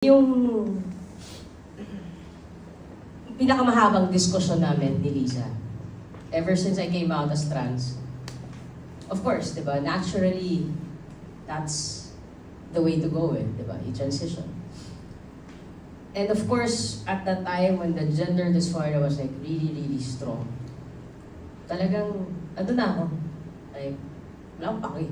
Yung pinakamahabang diskusyon namin ni Lisa, ever since I came out as trans, of course, diba, naturally, that's the way to go, diba, you transition. And of course, at that time when the gender dysphoria was like really strong, talagang, ando na ako, like, wala akong paki.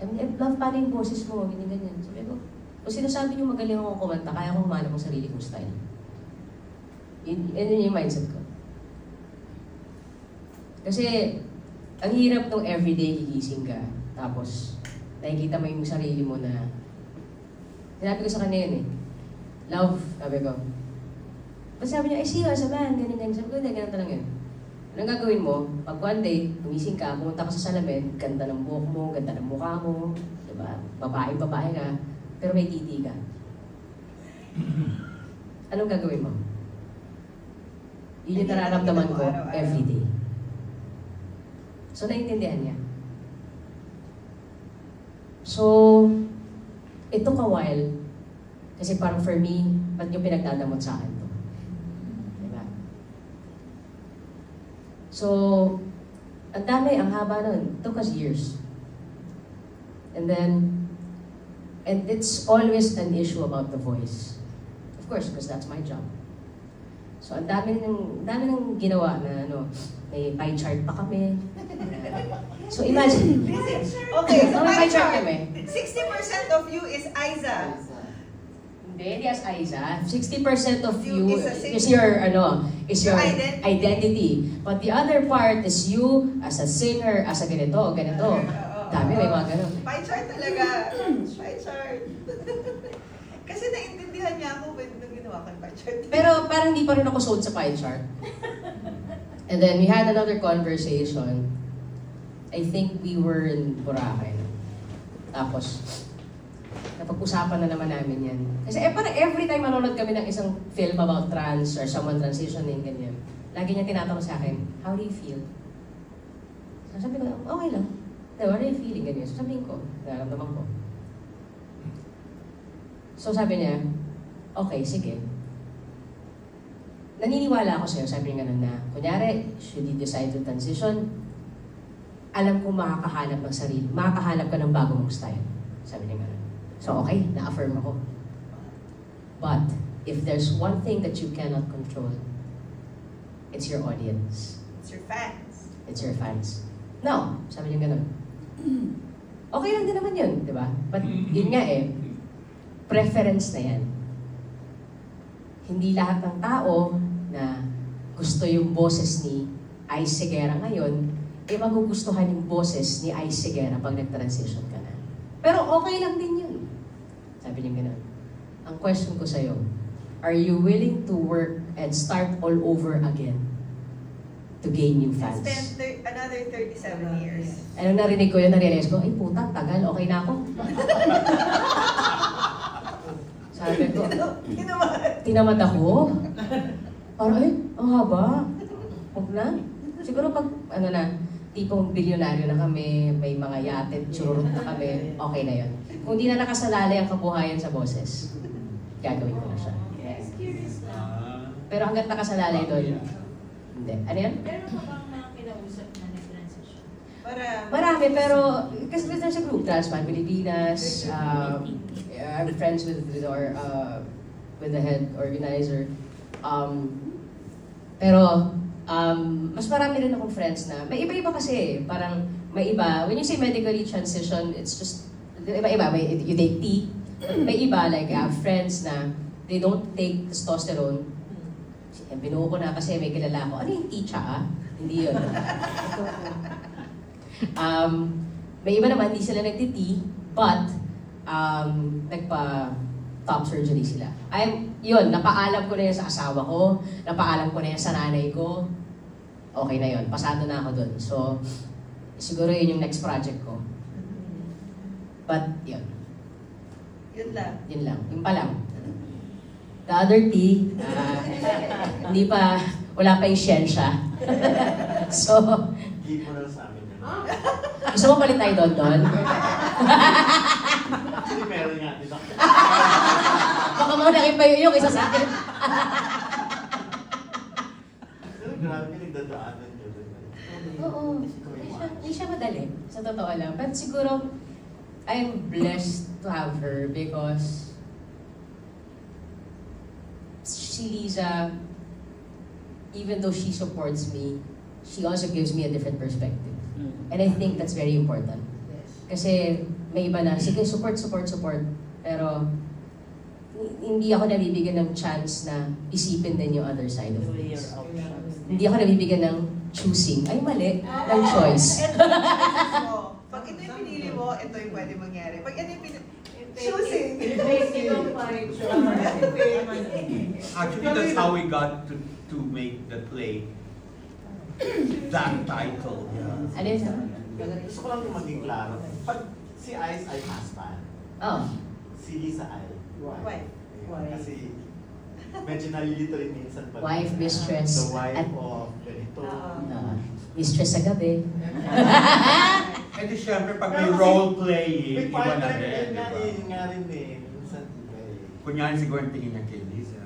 Sabi niya, love, paano yung boses mo, ganyan. Sabi ko, kung sinasabi niyo magaling akong kumanta, kaya akong humanap ng sarili kong style. Yun yung mindset ko. Kasi, ang hirap nung everyday gigising ka, tapos, nakikita mo yung sarili mo na, sinabi ko sa kanya yun love, sabi ko. Tapos sabi niya, I see you as a man, ganyan. Sabi ko, hindi, ganun lang yun. Anong gagawin mo? Pag one day, gumising ka, pumunta ka sa salamin, ganda ng buhok mo, ganda ng mukha mo, diba? Babae ka, pero may titi ka. Anong gagawin mo? Yun yung nararamdaman ko everyday. So, naiintindihan niya. So, it took a while. Kasi parang for me, ba't yung pinagdadamot sa akin to? Diba? So, ang dami, ang haba nun. It took us years. And it's always an issue about the voice. Of course, because that's my job. So, ang dami nang ginawa na, may pie chart pa kami. So, imagine. Okay, so may pie chart kami. 60% of you is Aiza. Hindi as Aiza. 60% of you is your identity. But the other part is you as a singer, as a ganito. Dami, may mga ganon. Pie chart talaga. Pie chart. Kasi naintindihan niya ako nung ginawa ko yung pie chart. Pero parang hindi pa rin ako sold sa pie chart. And then we had another conversation. I think we were in Boracay. Tapos, napag-usapan na naman namin yan. Kasi parang every time manonood kami ng isang film about trans or someone transitioning, ganyan, lagi niya tinatanong sa akin, how do you feel? Sabi ko, okay lang. What are you feeling? Ganyan. So sabihin ko, nararamdaman ko. So sabi niya, okay, sige. Naniniwala ako sa'yo, sabi niya ganun na, kunyari, should you decide to transition, alam ko makakahanap ng sarili, makakahanap ka ng bago mong style. Sabi niya ganun. So okay, na-affirm ako. But, if there's one thing that you cannot control, it's your audience. It's your fans. It's your fans. No, sabi niya ganun. Okay lang din naman yun, di ba? But yun nga preference na yan. Hindi lahat ng tao na gusto yung boses ni Ice Seguera ngayon, magugustuhan yung boses ni Ice Seguera pag nag-transition ka na. Pero okay lang din yun. Sabi niya ganun. Ang question ko sa'yo, are you willing to work and start all over again to gain new fans? Spend another 37 years. Anong narinig ko yun, narealize ko, ay puta, tagal, okay na ako. Sabi ko, tinamad ako. Parang, ang haba. Huwag na. Siguro pag, tipong bilyonaryo na kami, may mga yate, chururot na kami, okay na yun. Kung di na nakasalalay ang kabuhayan sa boses, gagawin ko na siya. Pero hanggat nakasalalay doon, hindi. Ano yan? Meron ka bang mga kinausap na nag-transition? Marami, pero kasi there's a group, Transman Pilipinas, I'm friends with the head organizer. Pero mas marami rin akong friends na, may iba-iba kasi, parang may iba, when you say medically transition, it's just, iba-iba, you take tea. May iba, like I have friends na they don't take testosterone. Binuo ko na kasi may kilala ko, ano yung tea-cha? Hindi yun. May iba naman, hindi sila nagtiti, but nagpa-top surgery sila. Yun, napaalam ko na yan sa asawa ko, napaalam ko na yan sa nanay ko. Okay na yun, pasado na ako dun. So, siguro yun yung next project ko. But, yun. Yun lang. Yun lang, yun pa lang. The other tea, wala pa yung siyensya. So, Give mo lang sa amin. gusto mo palit tayo doon? Actually, meron nga. mo nakipayo yung isa sa akin. Grabe nagdadaanan nyo. Oo. Hindi siya madali, sa totoo lang. But siguro, I'm blessed to have her because si Liza, even though she supports me, she also gives me a different perspective. And I think that's very important. Kasi may iba na, sige, support. Pero hindi ako nabibigyan ng chance na isipin din yung other side of things. Hindi ako nabibigyan ng choosing. Ay, mali. Ng choice. Pag ito yung pinili mo, ito yung pwede mangyari. Pag ito yung pinili, choosing. Actually, that's how we got to make the play that title. Yeah. Ano yun? Gusto ko lang yung maging klaro. Pag si Ice ay husband, Oh. si Lisa ay Wife. Kasi medyo nalilito rin minsan pag Wife, mistress, the wife at- of ganito. Mistress sa gabi. Eh di syempre pag may role playing, May iba na partner rin, din di nga ba? yun nga rin eh. Minsan iba eh. Kunyari siguro ang tingin niya kay Lisa.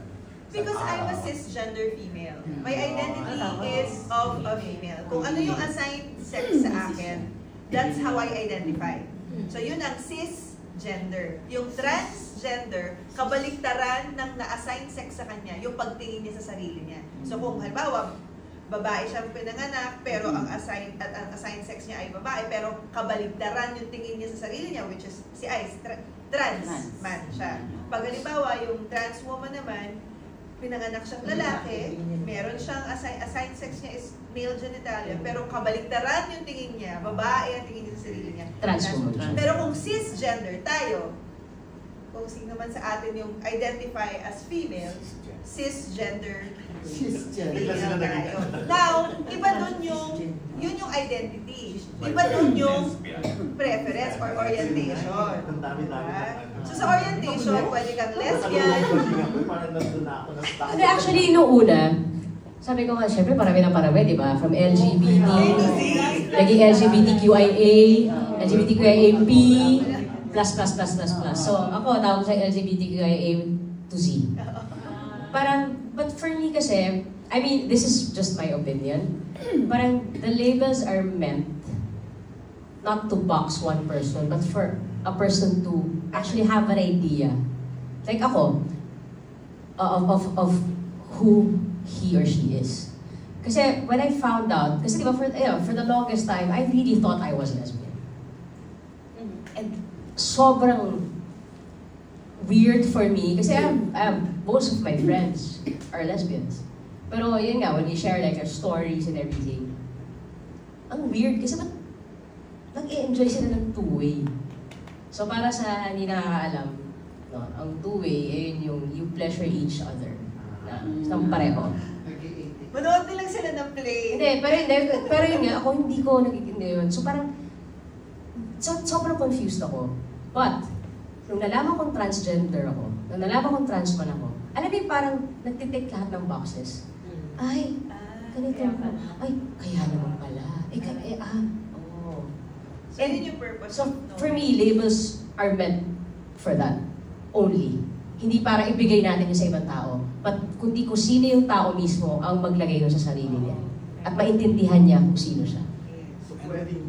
Because I'm a cisgender female. My identity is of a female. Kung ano yung assigned sex sa akin, that's how I identify. So yun ang cisgender. Yung transgender, kabaliktaran ng na-assign sex sa kanya, yung pagtingin niya sa sarili niya. So kung halimbawa, babae siyang pinanganak, pero ang assigned sex niya ay babae, pero kabaligtaran yung tingin niya sa sarili niya, which is si Ice, trans man siya. Pag halimbawa, yung trans woman naman, pinanganak siyang lalaki, meron siyang assigned sex niya is male genitalia, pero kabaligtaran yung tingin niya, babae ang tingin niya sa sarili niya. Trans woman. Pero kung cisgender tayo, kung sino man sa atin yung identify as female, cisgender Bigla sila naging now, iba dun yun yung identity. Iba dun yung preference or orientation. Ang dami-dami Diba? ng ano. So sa orientation, pwede kang lesbian. Parang nandun na ako na stuck. Hindi, actually, noong una, sabi ko nga, syempre, parami, di ba? From LGBT, naging LGBTQIA, LGBTQIAP, plus. So, ako, tawag sa LGBTQIA to Z. Parang, but for me kasi, I mean, this is just my opinion. Parang, the labels are meant not to box one person, but for a person to actually have an idea. Like ako, of who he or she is. Kasi when I found out, kasi diba for the longest time, I really thought I was lesbian. And sobrang weird for me, kasi most of my friends are lesbians. Pero yun nga, when you share like their stories and everything, ang weird kasi ba't nag-i-enjoy sila ng two-way. So para sa hindi nakakaalam, no, ang two-way, ayun yung you pleasure each other. Na pareho. Manood din lang sila ng play. Hindi, pero yun nga, ako hindi ko nagigindi yun. So parang, sobrang confused ako. But, nung nalaman kong transgender ako, nung nalaman kong trans man ako, alam mo yung parang nagtitik lahat ng boxes. Ay, ganito ako. Ay, kaya naman pala. Oh. So yun yung purpose. So, for me, labels are meant for that. Only. Hindi para ibigay natin yun sa ibang tao. But kundi kung sino yung tao mismo ang maglagay nun sa sarili niya. At maintindihan niya kung sino siya. So pwedeng